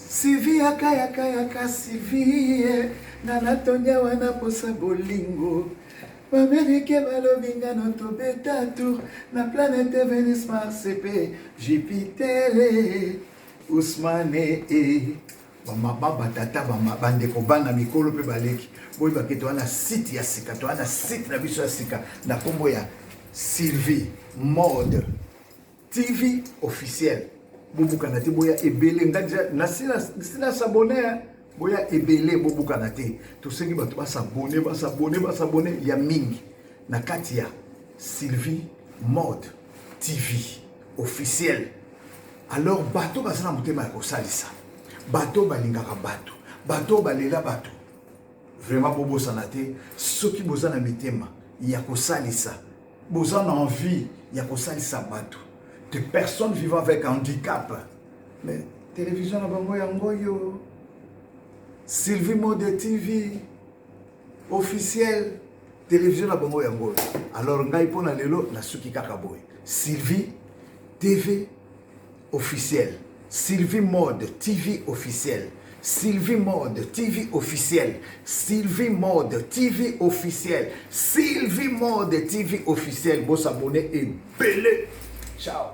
Sivi yaka Sivi Nanatonya wana posa bolingo Bamerike balobinga no tobeta tour Na planète Vénus Mars pe Jupiter Ousmane Bamba tata bande ko bana mikolo pe baleki boyi baketo wana site ya sika to wana site na biso ya sika na kombo ya Sylvie Mode TV officiel bobukana te boya ebele ngaja na sina s'abonner boya ebele bobukana te to sengi bato ba s'abonner ya mingi na kati ya Sylvie Mode TV officiel. Alors bato basana mutema ko salisa bato balingaka bato balela bato vraiment bobo sanate soki bozana mitema ya ko salisa bozana envie ya ko salisa bato de personnes vivant avec handicap. Mais télévision na bango yango yo Sylvie Mode TV officiel télévision na bango yango. Alors ngai pona lelo na suki kaka boy Sylvie TV officiel, Sylvie Mode TV officiel, Sylvie Mode TV officiel, Sylvie Mode TV officiel, Sylvie Mode TV officiel. Bon s'abonner et belé. Ciao.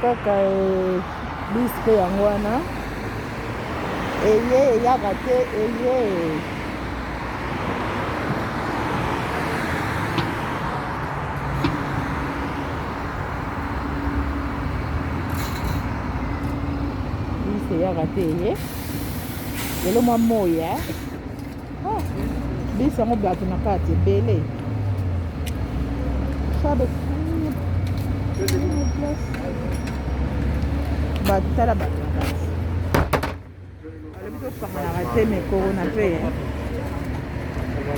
Kaka bisque yangwana eye yagate eye bisque yelo mwa Moyi bisque yango bato na kati ebele sabe batala bato na kati alobi tosanganaka te mekoro na mpe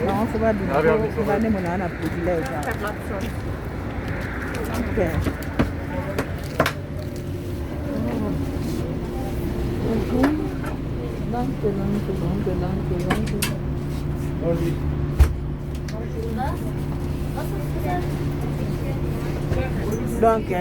nango fo babino bane monaka na privilège Danke. Donc,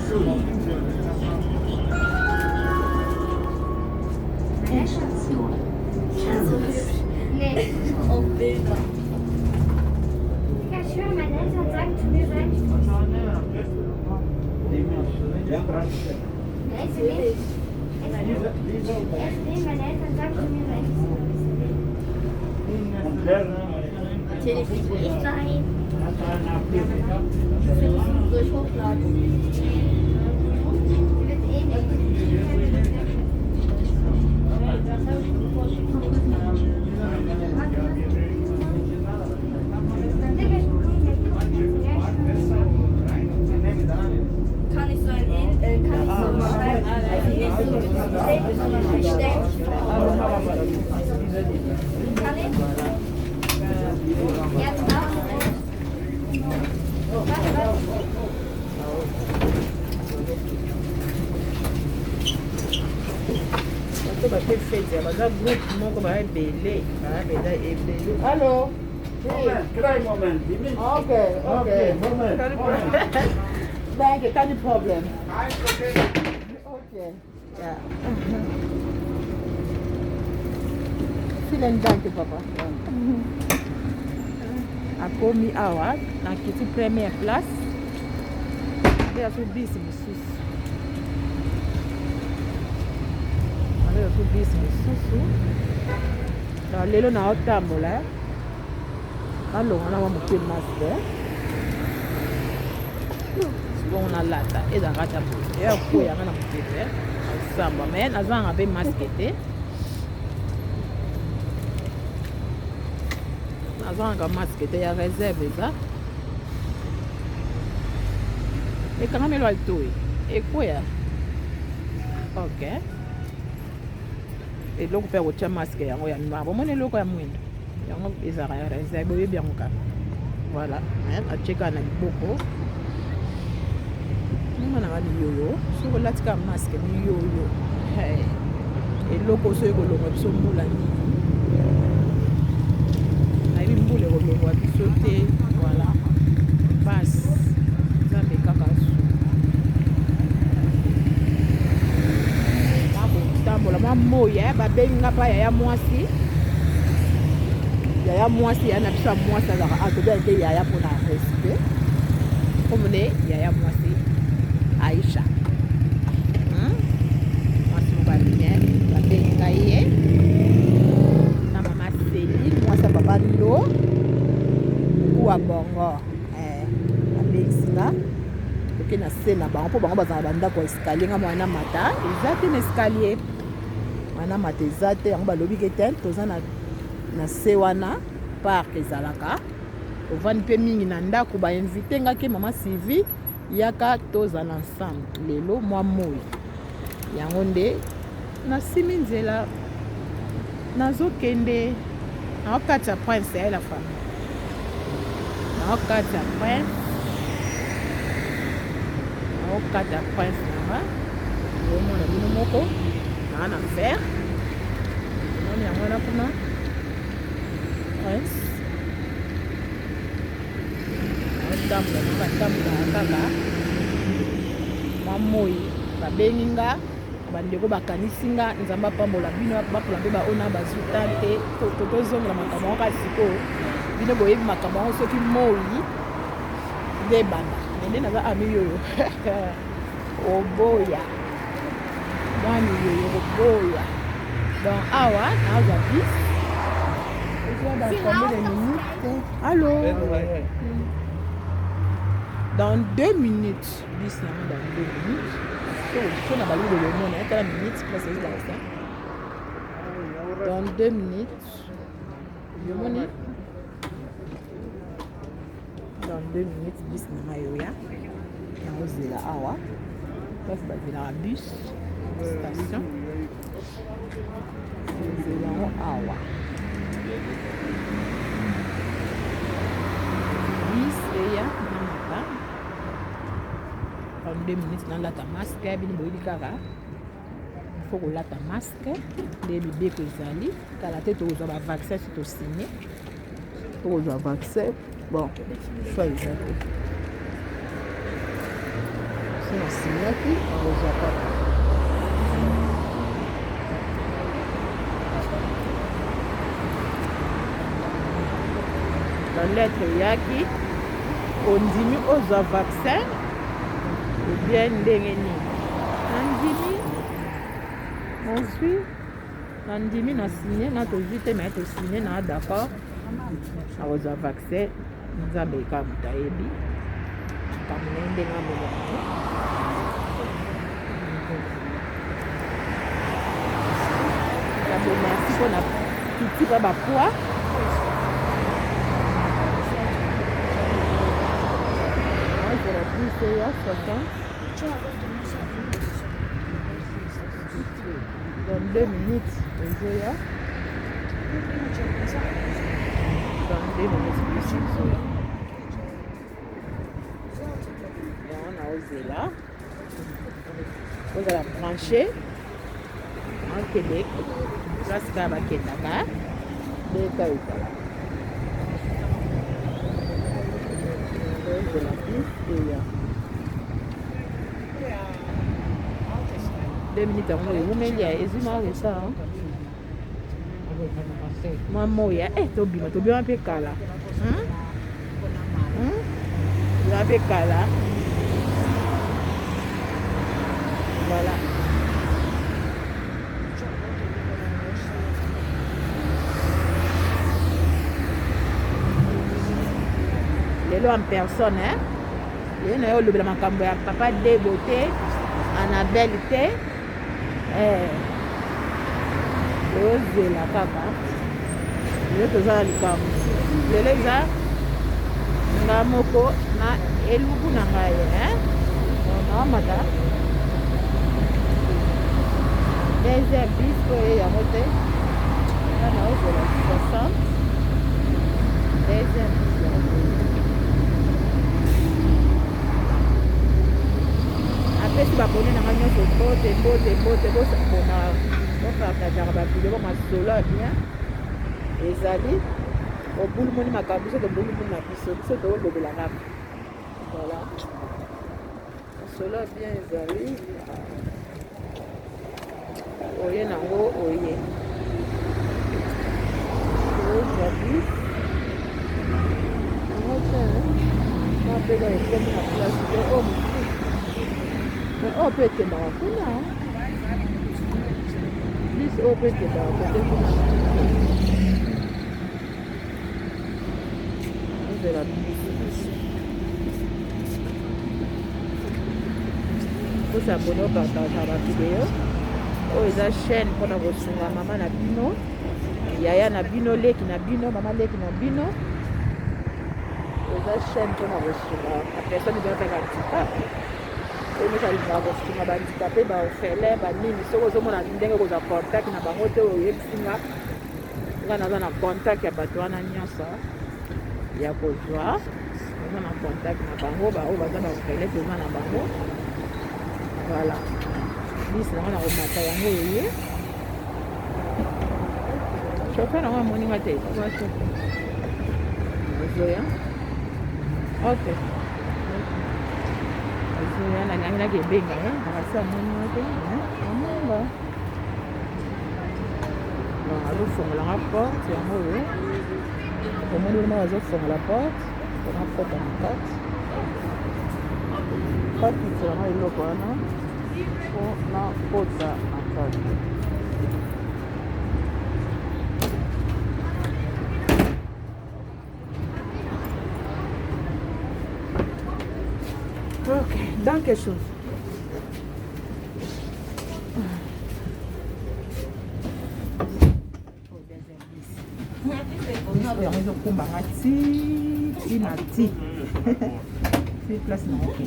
Nee. Auf Bilder. Ja, schön, meine Eltern sagen zu mir, sei ich meine Eltern sagen zu mir, sei natürlich will ich sein. Soll ich hochladen? Wird eh nicht. Kann ich so ein schreiben? Also nicht so bestellen. Kann ich? Ja, genau. Warte. Hello. Try moment. Okay. Moment. Thank you. Any problem? Okay. Yeah. Vielen Dank, Papa. Akomi awa na kiti première place. Ya tu bisi mususu. Ya tu bisi mususu. Na lelo na otambola. Alonga na wa muke masque. Bon na lata eza kata po. Ya ko ya na muke te. Samba men azanga be masque te. Azanga masque te ya réserve ça. E kanga melo altoi. E koya. OK. E loko pe ko tia masque yango ya noir. Bomone loko ya mwindo. Yango ezaka ya réserve boye bien ka. Voilà. A cheka na liboko. Nima na ngani yoyo. So ko latika masque ni yoyo. Hey. E loko so ko longa biso mbula ni. Mbule kolongwa biso te, voilà. Passe. Zambe kaka su. Mako tambola mwa Moyi, babenga pa yaya mwasi. Yaya mwasi yana biso mwasi azaka akoda ke yaya pona respect. Komone yaya mwasi Haicha. Mwasi mbalinye, babenga ye. Na mama Celine, mwasi papa Lo. Wa bongo abesinga oke na se na bango mpo bango bazala bandako ya escalier nga mwana mata eza te na escalier mwana mata eza te yango balobi ke te toza na se wana park Esalaka ovandi mpe mingi na ndako bainvite nga ke mama Sylvie yaka tozala ensemble lelo mwa Moyi yango nde nasimi nzela nazokende naokati ya prince ya la femme Okata prince nanga omona bino moko na fer omoni yango wana kuna prince otambola kaka mwa Moyi babengi nga bandeko bakanisi nga nzambe apambola bino bapola mpe baona bazuta te tozongela makambo yango kasi sikoyo bino boyebi makambo yango soki Moyi nde banda nde naza ami yoyo oboya mwani yoyo oboya donc awa naza bis dans combien de minutes? Allô? Dans 2 minutes bis nango dans 2 minutes so na baluki lomona etala minutes place ezala ça dans 2 minutes yomoni dans 2 minutes bis na mayoya yango zela awa place bazelaka bus station zela yango awa bis eya na mata dans 2 minutes nalata masque bino boyebi kaka faut kolata masque nde libeko ezali kala te tozwa bavaccin si tosigne tokozwa vaccin bon choix eza te soki nasinyaki nakozwa kaka la lettre eyaki ondimi ozwa vaccin ebien ndenge nini nandimi nazwi nandimi nasigne na tozwi te me tosigne na d'accord nakozwa vaccin nzambe eka moto ayebi kamuna ndenge ameloko nzambe merci mpona pitika bapoi la plus c'est 60 dans 2 minutes Zoya dans 2 minutes plus Zoya et on a osé là on va la brancher en Québec place à Baketaka de Kaïta de la piste et 2 minutes avant le moment ya ezima ça moi Moyi tobima pe kala la pe kala voilà lelo en personne ye na yo olobela makambo ya papa Debo te Annabelle te ozela kaka lelo toza na likambo lelo eza nga moko na elubu na ngai naamata deuxième bis oyo yango te ana ozela 60 deuxième bis apesi baponi nanga nyonso bote bosapona bopartageaka bavide bomasolo ya bien ezali obulumoni makambo biso tobulumoni na biso toolobela kaka voilà masolo ya bien ezali oye nango oye ozabi yango te mapela ekomi na place te o mosusu mais on peut être dans kuna plus on peut être dans côté kuna de la faut s'abonner au partage à la vidéo oh eza chaîne mpona kosunga mama na bino yaya na bino leki na bino mama leki na bino eza chaîne mpona kosunga a personne ezotaka tika omesalingaka kosunga bandikape baofele banini soki ozomona ndenge kozwa contact na bango te oyebisinga nga naza na contact ya bato wana nyonso ya kozwa oza na contact na bango baoyo baza baofele toza na bango voilà lisi nango na komata yango eye shofer nango amoninga te ozoya ok ozoya nanyanginaki ebenga nakasi amoninga te amonga azofungolanga porte yango oyo omoni olima azofungola porte mpona kota na kati katitelanga eloko wana mpona kota na kati ok dans quelque chose yango ezokumbanga ti na ti ti place na oke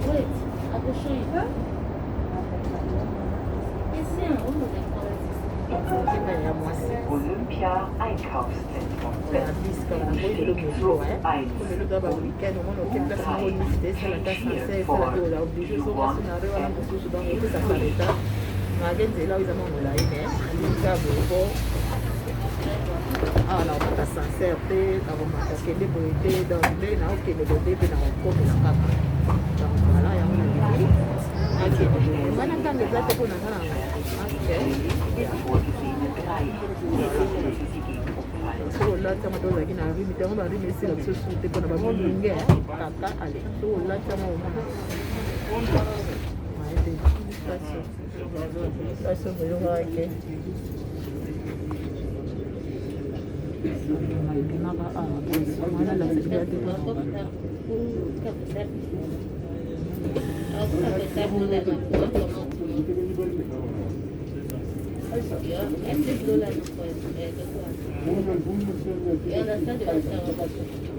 Wait, I will show you. It's here. Oh, they call it. Olympia Einkaufszentrum. La bis quand on a pris le métro, hein. Pour le dos, le week-end, on a occupé la salle de visiter, c'est la tasse française, c'est la douleur obligée, sur la scénario, on a beaucoup souvent été ça par l'état. Mais c'est là où ils ont mon laïne, hein. Il y a beaucoup. Ah, là, on a sincère, on a marqué des beautés, dans le nez, on a ok, le bébé, on a encore la capa. Donc voilà, il y a un avis. Ok, on a quand même des actes pour nous. So là, tu as dit que tu as dit que tu as dit que tu as dit que tu as dit que tu as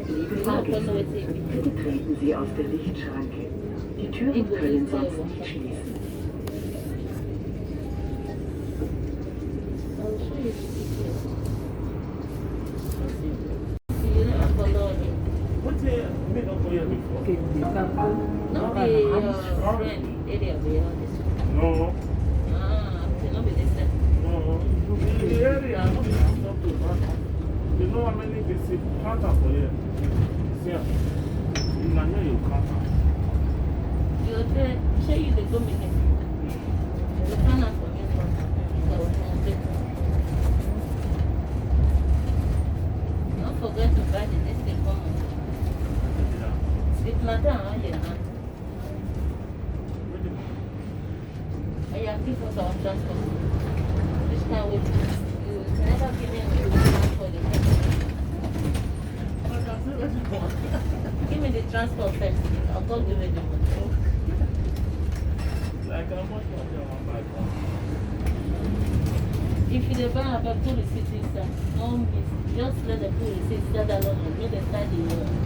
Liebe Fahrgäste, bitte treten Sie aus der Lichtschranke. Die Türen können sonst nicht schließen. No. The area, not to you know how many they say counter for here? See, you can hear your counter. You're there, show you the dominant. The counter for me. Don't forget to buy the next thing for me. It's not done, I have people to transport. This time with you never give me for the give me the transport first. I'll go give it the money. Like how much money I want buy car? If you buy a pool receipt inside, no miss. Just let the pool receipt stand alone and let them start the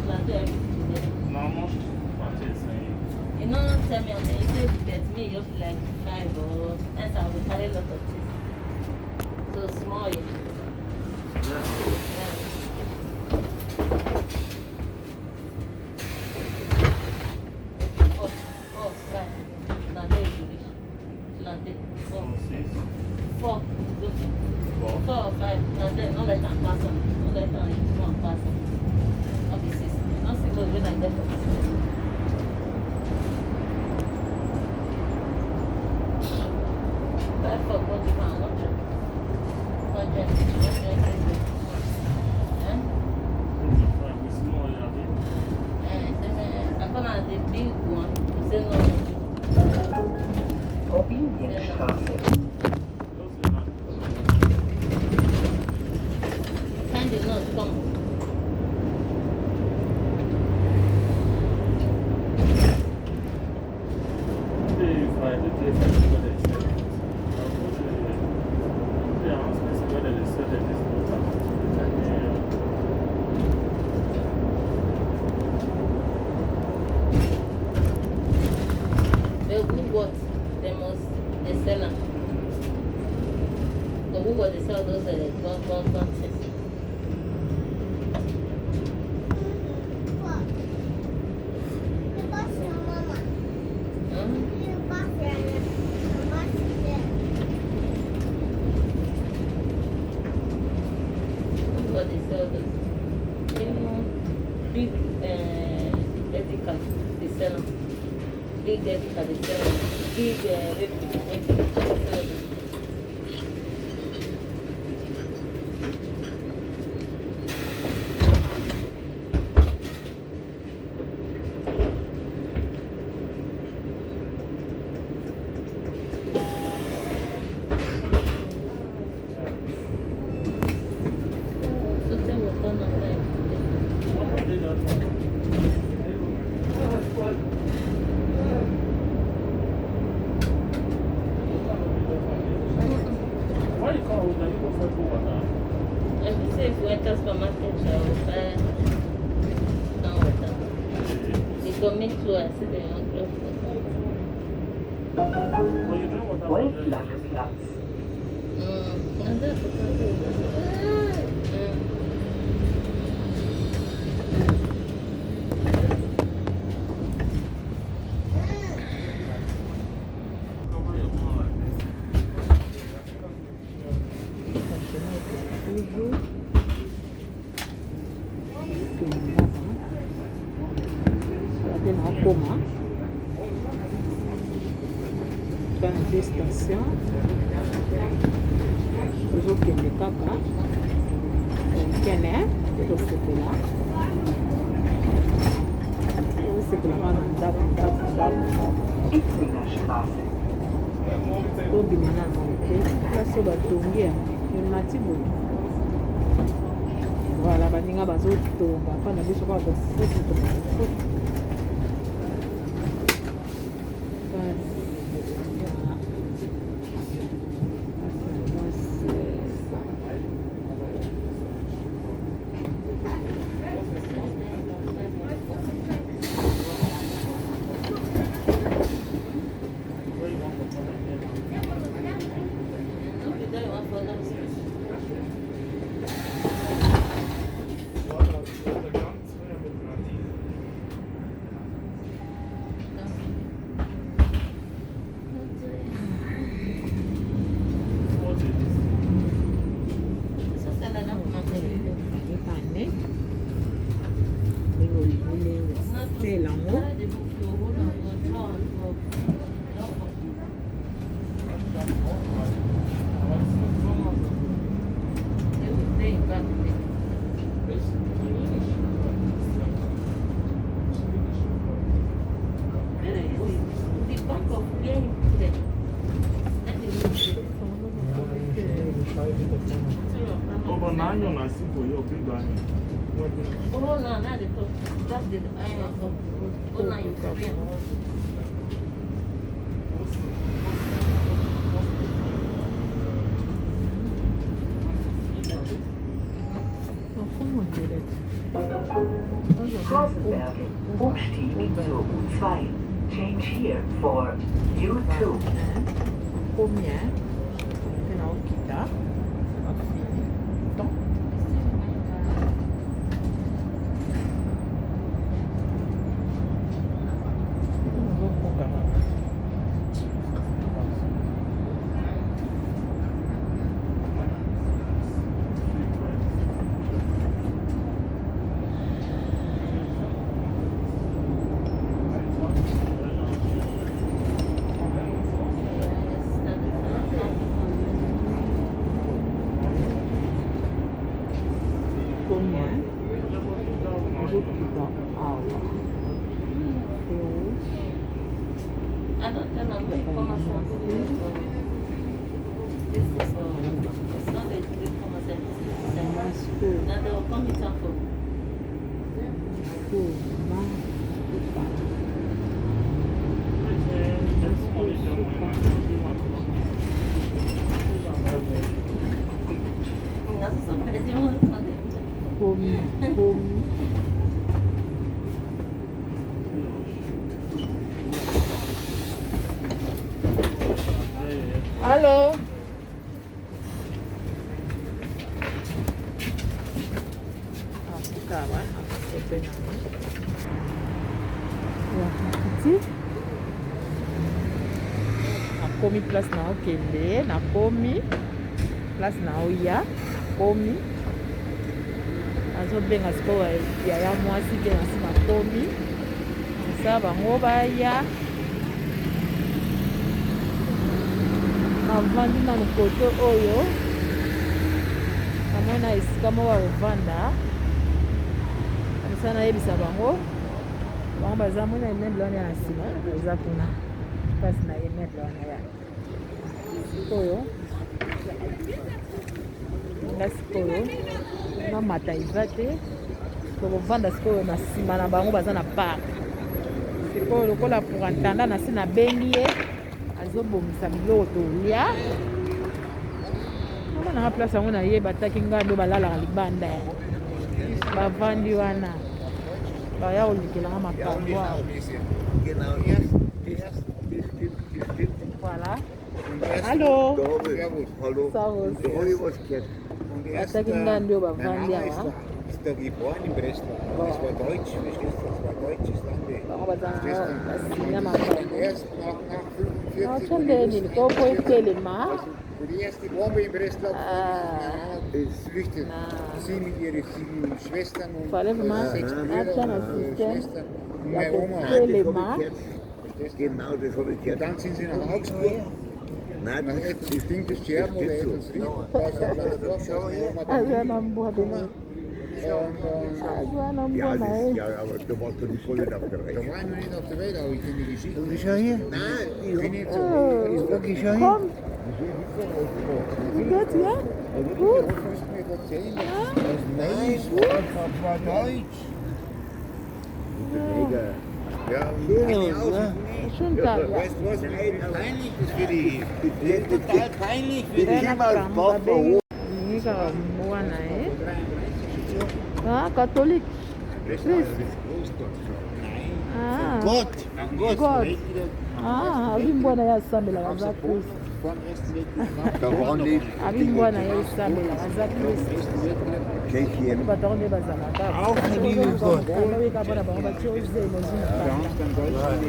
plan to everything together. Now how much what is saying? You know, tell me, you say that me, you feel like 5 or else I will carry a lot of things. So small, yeah. Oh, right. Now there you wish. Planted. 4. 4 or 5. Now there, not let them pass on. Not let them pass on. Okay, 6. Not single when I get for Opinienstraße. Kind of not come. Wolflachsplatz. Station ozokende kaka kene tosepela wana ndako tobimana moke place oyo batongi ya emati boye voilà baninga bazotonga mpa na biso kaka tofutu Umstieg zur U2. Change here for U2. Combien? Genau, Kita. Halo. Sawa, nakomi place na okende, nakomi place na oya, nakomi azobenga sikoyo yaya mwasi te nasi nakomi asa bango baya navandi na kote oyo namona esika moko bakovanda asa nayebisa bango baza mona emeble wana ya na nsima eza kuna mpasi na emeble wana ya sikoyo nga sikoyo namata eza te tokovanda sikoyo na nsima na bango baza na park sikoyo lokola pour antanda na se nabengi ye azobongisa biloko tolia nanga place yango nayeba taki ngai ndo balalaka libanda bavandi wana baya kolikelanga makambo awa voilà Hallo. Hallo. Servus. Da habe ich was gehört. Was sagen dann du über Vandia? Ist da geboren in Breslau. Das war Deutsch, verstehst du? Das war deutsches Land. Aber dann das ist ja mal Erst nach 45 no, Chandeni, Coco e Telema. wo die erste Bombe in Breslau ist flüchtet. Sie mit ihren 7 Schwestern und Fallait vraiment 6 attendre Brüder un und système. Schwestern. Und Ja, meine Oma. Telema. Genau, das habe ich Und gehört. Ah, dann sind sie nach Augsburg. Nein, Nach etwas bestimmtes Scherben oder etwas ja, aber da warst du nicht voll nicht auf der Da Reihe. war ich noch nicht auf der Welt, aber ich kenne die Geschichte. Du bist ja hier? Nein, Ich bin nicht so. Oh, wirklich schon hier? komm. Wie geht's dir? Gut. Du musst mir erzählen, Nein, das war Deutsch. Ja, keine Ausrede. Schönen Tag, ja. Weißt du was? Peinlich ist für die. Das ist total peinlich für die. Ah, catholique. Christ. Ah, God. Ah, abimbwana yasambela za Christ. da waren die Abimbwana yasambela za Christ. Tschechien. Batonde bazalaka. Auch von lieben Gott.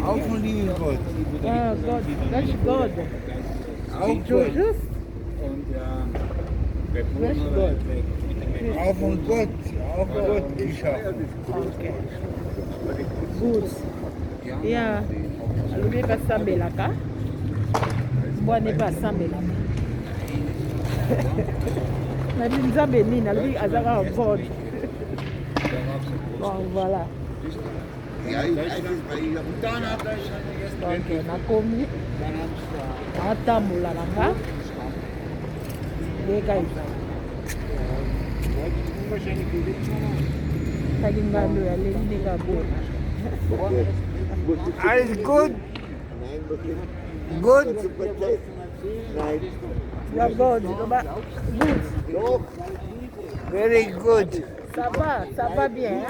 Auch von lieben Gott. Ah, God. That's God. Auch Gott. Just. That's God. Auch von Gott. Auch Gott geschaffen. Okay. Good. Yeah. Alobi basambelaka. Mbwane basambelaka. Nabi nzambe nini alobi azaka God. Bon, voilà. Ja, ich weiß es, weil ich Donc nakomi natambola nanga ndeka ezali taki ngando yalengi ndeka bona. alles gut. Gut. Nein. Ya God, oba good. Very good. Ça va bien. Hein?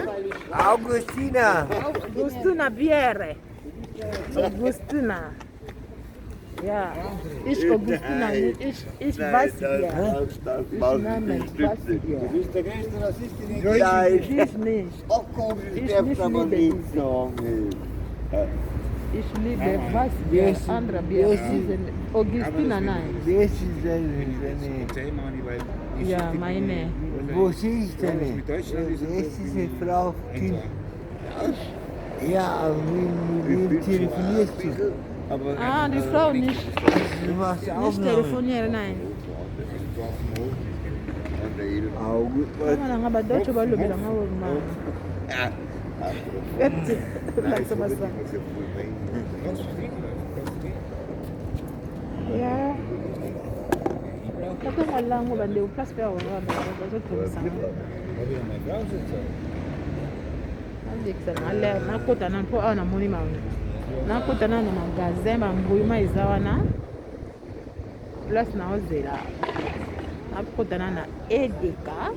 Augustina. Augustina Biere. Augustina. Ja, ich Augustina, ich weiß Biere. Ich nenne es was Biere. Du bist der größte Rassist in den Ja, Ich nicht. Ich nicht liebe Ich liebe was Bier, andere Bier. Augustina, nein. Das ist eine. Ja, meine. Wo siehst du denn? Das ist eine Frau, Kind. Ja, aber mit wem telefonierst du? Ah, die Frau nicht. Du machst Nicht Aufnahmen. telefonieren, nein. Kama na ngaba docho balobela ngawo ma. Laisa basa. Ya. Kata ngalango bande u place pa wa ba zo tumsa. Alexa ngale na kota na po ana moni ma. Na kota na magasin ba mbuyuma eza wana. Place na ozela. Akotana na edeka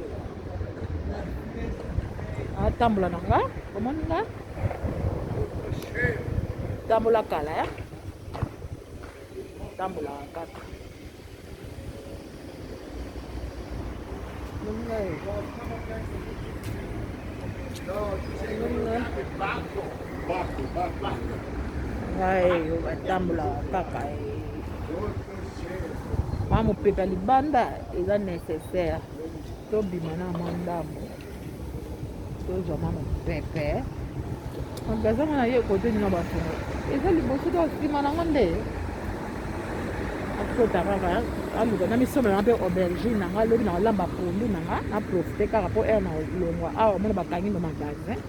atambola nanga komoni nga tambola kala ya tambola kaka ngai batambola kaka mwa mopepe ya libanda eza nécessaire tobima na mwa ndambo tozwa mwa mopepe magasin na ye kote nina batongo eza liboso to nsima nango nde akota kaka aluka na misomela mpe aubergine nanga alobi na kolamba pondu nanga na profite kaka mpo ere na longwa awa omona bakangi no magasin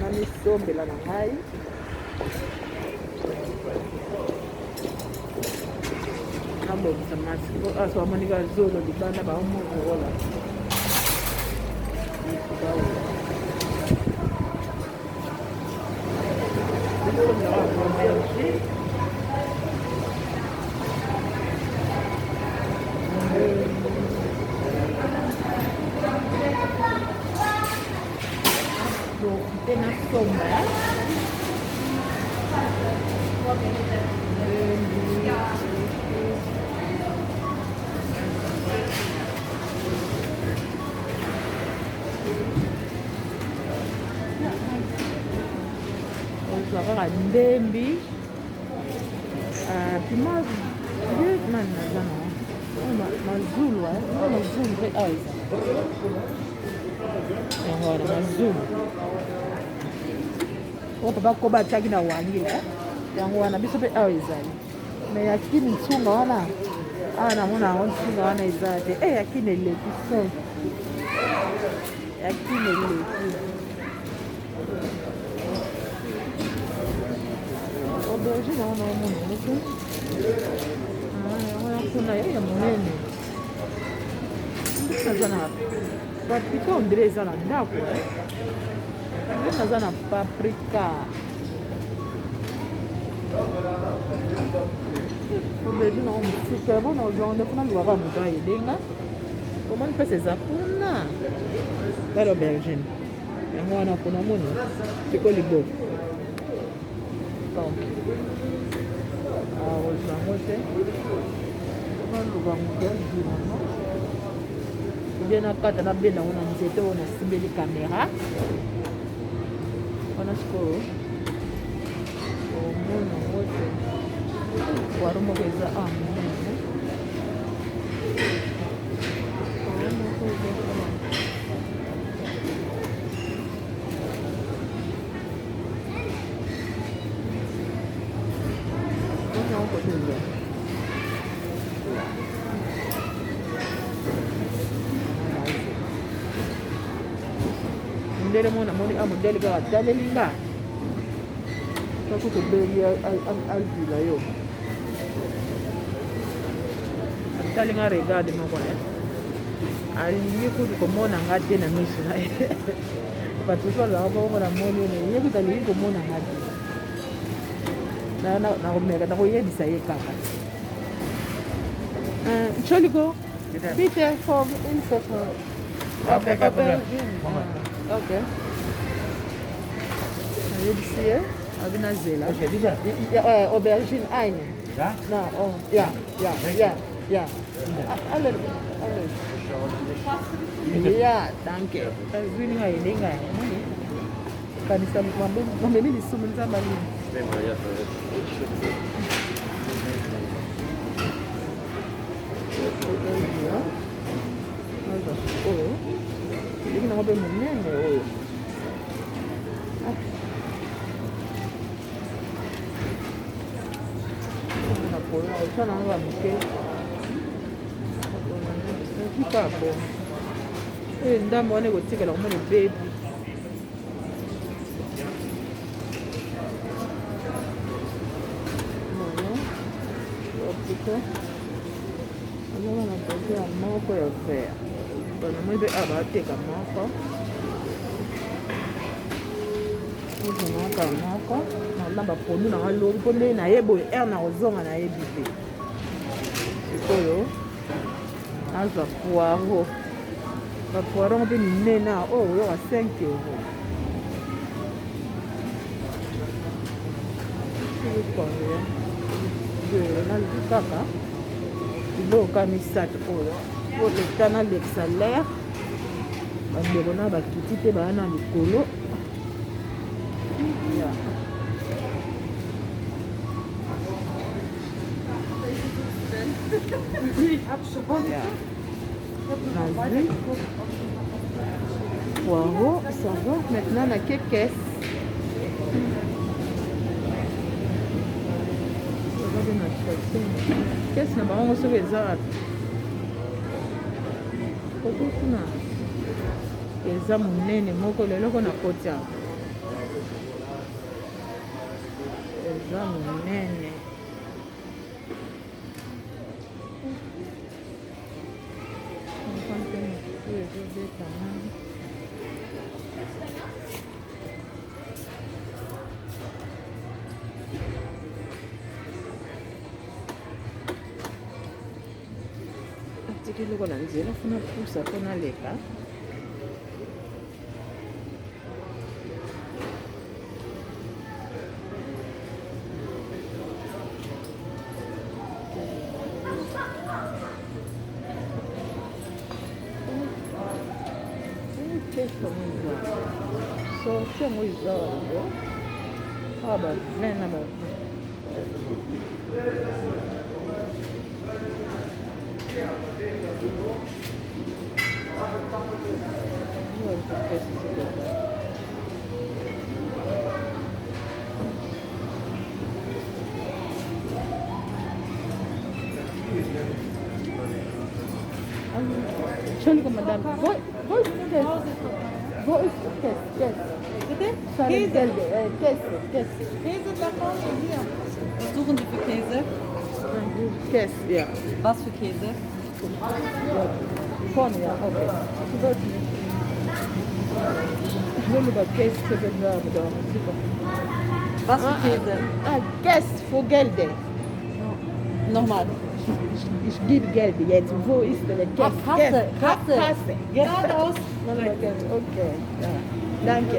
na misombela na ngai abongisa masiko aso amonika zolo libanda baomokola profite na somba kozwa kaka ndembi pima vieux man naza na mazulu mazulu mpe awa eza yango wana mazulu oyo papa koba atiaki na wangila yango wana biso mpe awa ezali me yakini ntunga wana awa namona yango ntunga wana eza te yakini eleki so yakini eleki aubergine yango naomona moke yango yakuna ya monene naza na paprika ondire eza na ndako naza na paprika aubergine yango mosuka yabona ozwango nde mpona lukaka moto ayedenga omoni mpesa eza kuna bala aubergine yango wana kuna moni siko liboko ozwango te naluka moto bien nakata nabenda ngo na nzete oyo nasimbeli kamera wana sikoyo omona ngo te waro moko eza monene ndele mona moni amondele kaka talelinga kakokobeli alvila yo atalinga regarde moko alingi kutu komona nga te na miso na ye bato so azaka bongo na moni one ye kutu alingi komona nga te nakomeka nakoyebisa ye kaka Choliko, bitte vom Infofor. Okay. Yebisi ye abina zela aubergine eine na alle ja danke wini ngayilinga kanisa mambeni lisumu nzambalini oyo ndiki nango mpe monene oyo nakolo osala nango ya moke kikabo oyo ndambo wana ekotikela komona ebebi azala na boze ya moko ya vert bana moi mpe abateka moko ozonaka moko nalamba pondu nanga lobi mpo ndenge nayebi oyo ere na kozonga nayebi te sikoyo nazwa poiro bapoiro ngo mpe minene oyo oyoka 5 euro naliki kaka biloko misato oyo oyo etana l'exalaire bandeko na bakiti te baya na likolo Vas-y. Poireau, ça va. Maintenant, on a que caisse. Caisse, on va recevoir les arabes. Kuna eza monene moko lelo kona kotia eza monene eloko na nzela funa pusa mpona leka sorti yango eza wango aber wenn aber. Entschuldigung, Madame, wo ist das? Wo ist das? Bitte? Käse. Käse. Käse, da kommt hier. Was suchen Sie für Käse? Käse, ja. Was für Käse? Vorne, ja, okay. Ich will über Käse bewerben, da. Super. Was für Käse? Käse für Geld. Nochmal. Ich gebe Geld jetzt. Wo ist der Käse? Kasse. Geradeaus. Okay, ja. Danke.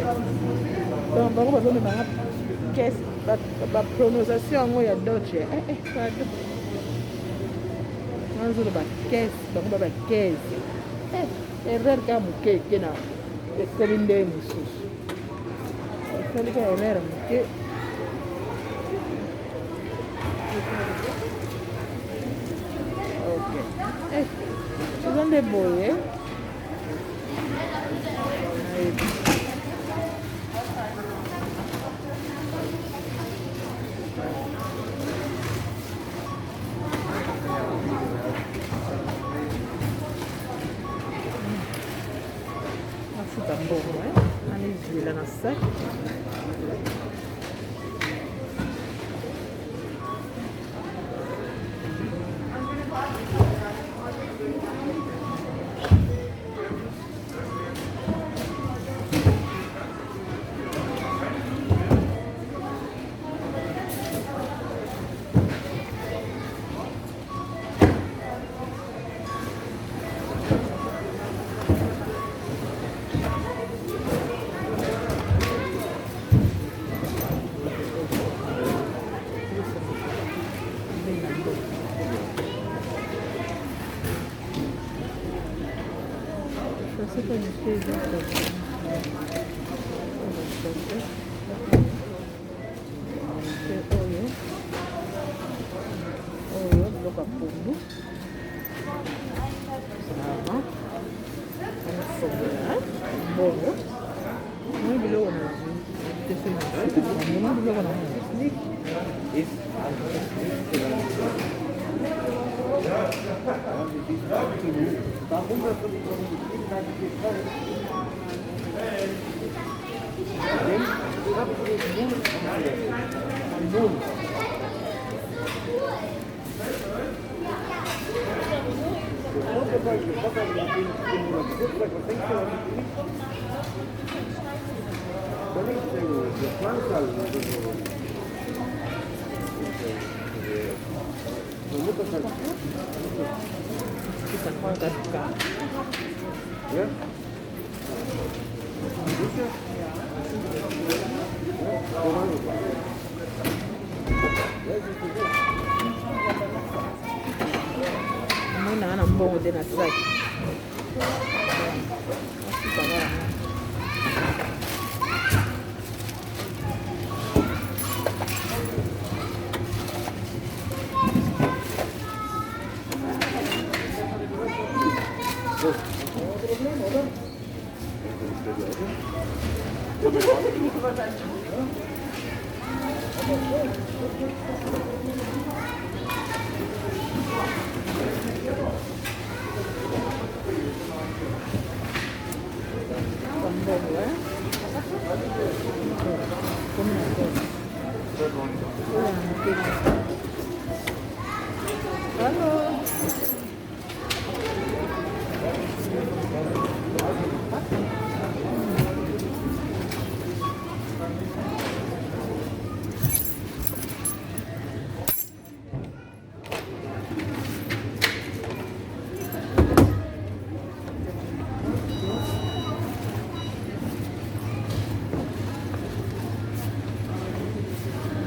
Donc, warum wir machen Käse? La prononciation est d'autres. Also ba Chez, donc ba Chez. Erreur ka muke kena. Celine de musus. Celine ka erreur muke. Okay. Ils ont des boyés. Allez-y, là, dans ça.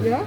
Ja?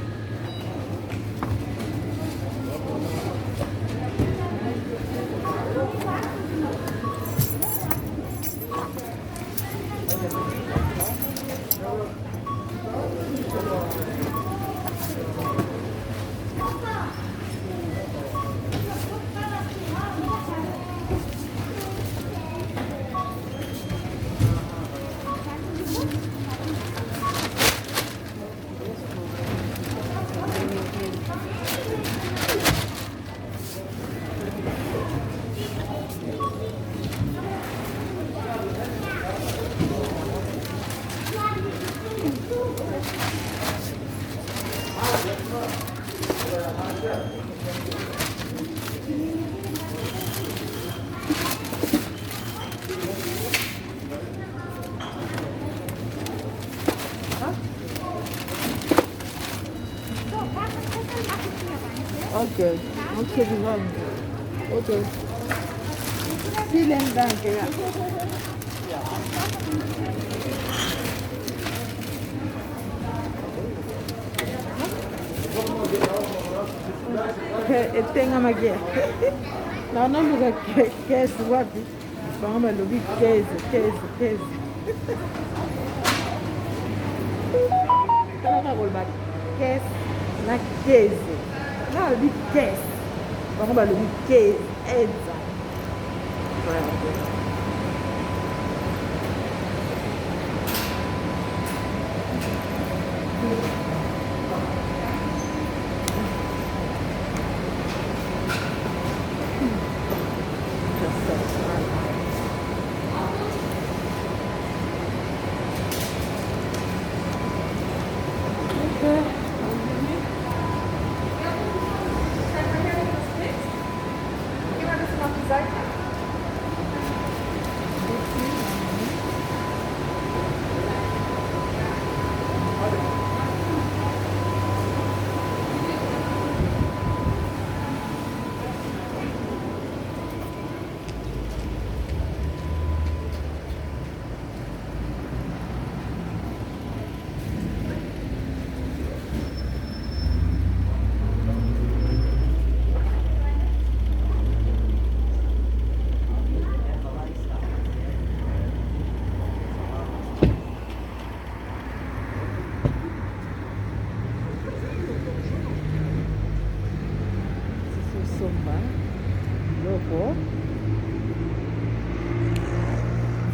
Okay. Okay, okay. Vielen Dank, ja. Etenga magia. Naona luga kesi wapi? Kama lugi kesi. Kama golba kesi na kesi. Na lugi kesi. Kama lugi kesi. Eza.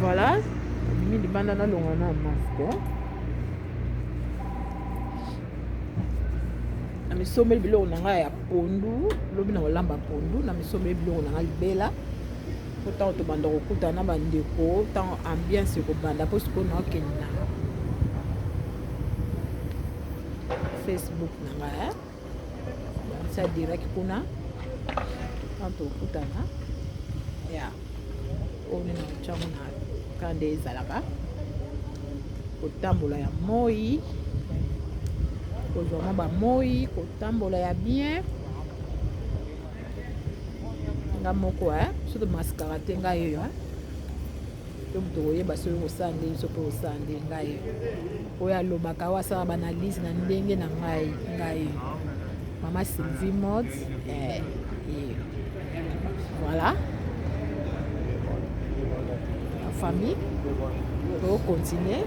Voilà, mis di banana longa na masque. Na misomeli biloko na ngai ya pondu, lobi na kolamba pondu, na misomeli biloko na ngai libela. Pourtant to banda kokuta na bandeko, tant ambiance ko banda po siko na okenda. Facebook na ngai. Ça direct kuna. Tant to kutana. Ya. On est dans chamona. Kande Esalaka kotambola ya Moyi kozwa ba Moyi kotambola ya bien nga moko surtout mascara te nga yo to muto oyeba so osande so po osande nga yo oyo alobaka wasala banalise na ndenge na ngai mama Sylvie mode voilà famille pour continuer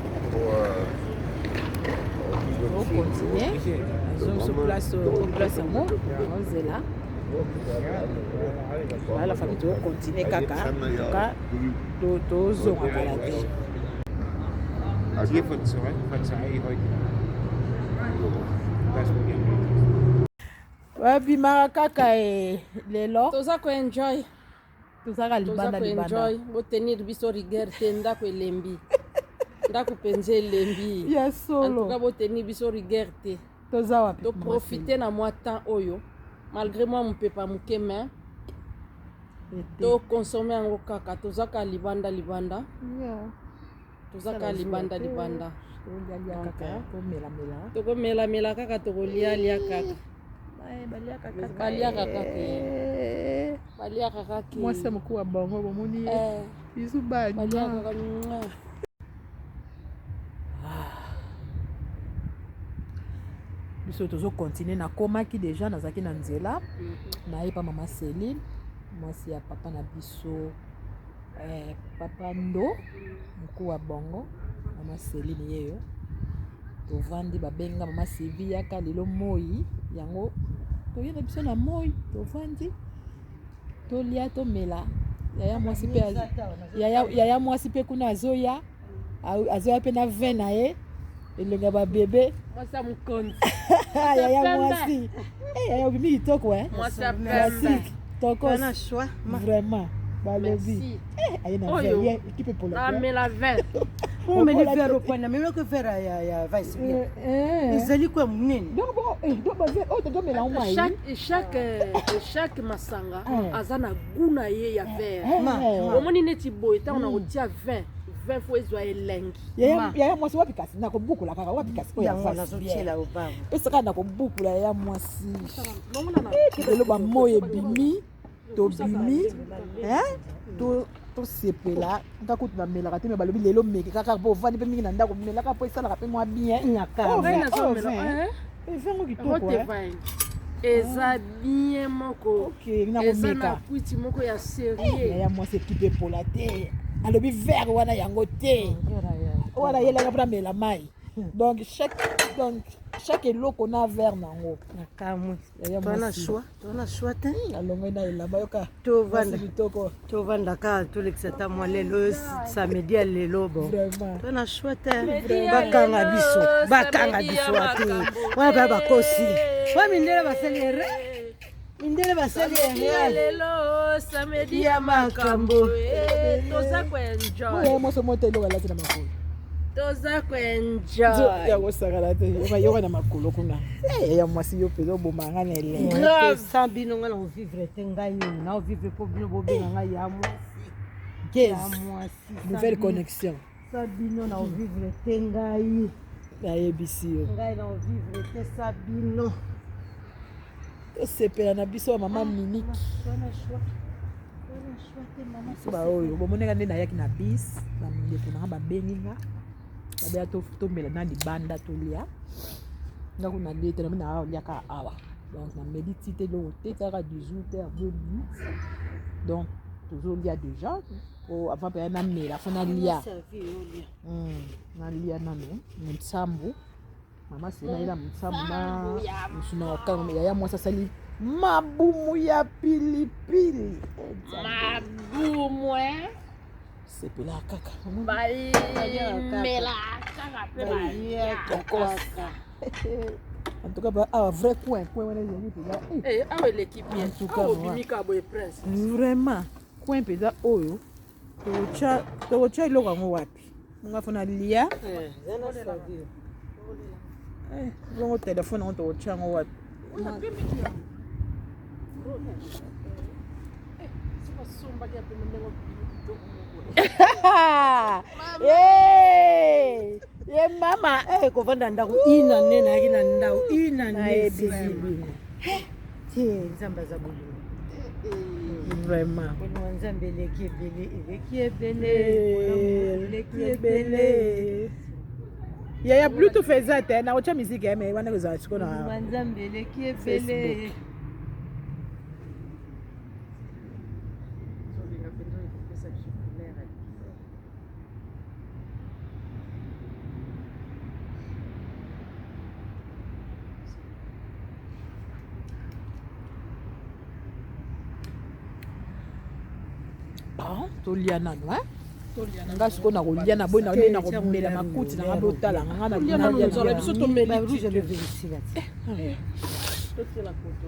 sur place à moi là voilà la famille doit continuer kaka to zonga kala Also hier von Zürich heute. Das muss ich wapi mara kaka lelo toza ko enjoy tozaka libanda enjoy botenir biso rigueur te ndako elembi ndako penze elembi ya solo en tout cas botenir biso rigueur te toza wapi to profiter na moi temps oyo malgré moi mopepa moke mais to consommer yango kaka tozaka libanda tozaka libanda tokomela kaka tokolia kaka balia kaka mwasi mokuu wa bango bomoni bisu balia biso tozo continuer na komaki déjà nazaki na nzela nayepa mama Celine mwasi ya papa na biso papa ndo mokuu wa bango mama Celine yeyo tovandi babenga mama Sylvie yaka lelo Moyi yango toyena biso na Moyi tovandi tolia tomela yaya mwasi pe kuna azoya pe na vin na ye elenga ba bébé mwasi mukonzi yaya mwasi yaya bimi kitoko mwasi toko na choix vraiment balobi ayena vin équipe pour le amela vin on met le verre au point na même que verre ya vice bien ezali kwa munene donc chaque masanga azana guna ye ya verre omoni neti boy ta on a otia vin 20 fois ezwa elengi. Ya mwasi wapi kasi na kobukula kaka wapi kasi ya nazochela obaba. Pesa kana kobukula ya mwasi. Kelo ba moye bimi to bimi to sepela ngako tu na melaka te me balobi lelo meki kaka po vani pe mingi na ndako melaka po esalaka pe mwa bien nyaka. Vengo kitoko Eza bien moko. Eza na kwiti moko ya serie. Ya mwasi ekipe pola te. Alobi verre wana yango te. Wana yela na mela mai. Donc chaque eloko na verre nango. Nakamwe. Tona choix te. Alongo na elamba yoka. Tovanda ka tolekisata mwa lelo samedi lelo bo. Tona choix te. Bakanga biso ate. Wana bakosi. Wa mindele baseliere. Mindele baseliere. Lelo samedi ya makambo. Toza ko enjoy. Mo so motelo wala tina makolo. Toza ko enjoy. Ya kosakala te. Yoka na makolo kuna. Ya mwasi yo pezo bomanga na ele. Sambi no ngana vivre te ngai na vivre po bino bo benga ngai ya mwasi. Ya mwasi. Nouvelle connexion. Sabino na vivre te ngai. Ya ebisi yo. Ngai na vivre te Sabino. Sepela na biso mama Miniki. Ba oyo bomoneka nde nayaki na bis na ndeko na babenginga babeya tomela na libanda tolia ngako na lete na mina aliaka awa donc na mediti te longo te kaka 18h à 2 minutes donc tozolia déjà avant pe na mela fona lia na nano mtsambu mama sina ila mtsambu na msuna wakanga ya mwasa sali mabumu ya pilipili. Mabumu sepela kaka. Mela kaka pe kokosa. En tout cas ba vrai coin wana zeli peza. Awe l'équipe bien. En tout cas bimika boy prince. Vraiment coin peza oyo. Tocha iloko ngo wapi? Ngafuna lia. Longo telefone on tocha ngo wapi? Ye mama kovanda ndako ina nene yaki na ndako ina nene nzamba za bolingo vraiment nzambe eleki ebele ya bluetooth eza te na ocha miziki eme wana kozala siko na nzambe eleki ebele tolia nano nga siko na kolia na boy na nde na komela makuti na botala nga na kolia biso tomeli rouge le vérifie la photo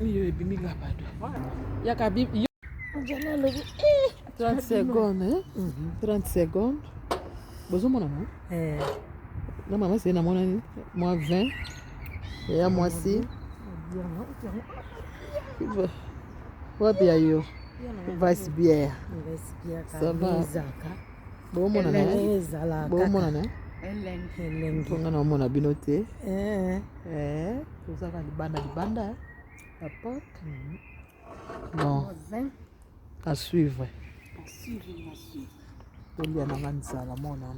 yo ebimi nga bado yaka bi 30 secondes 30 secondes bozomona no na mama c'est na mona moi 20 ya mwasi wapi ya yo Vice bière. Ça va. Bon mon ana. Esalaka. Bon mon ana. Elengi. Tonga na mona binote. Tozaka libanda. Papa. Bon. À suivre. Tolia na nzala mona.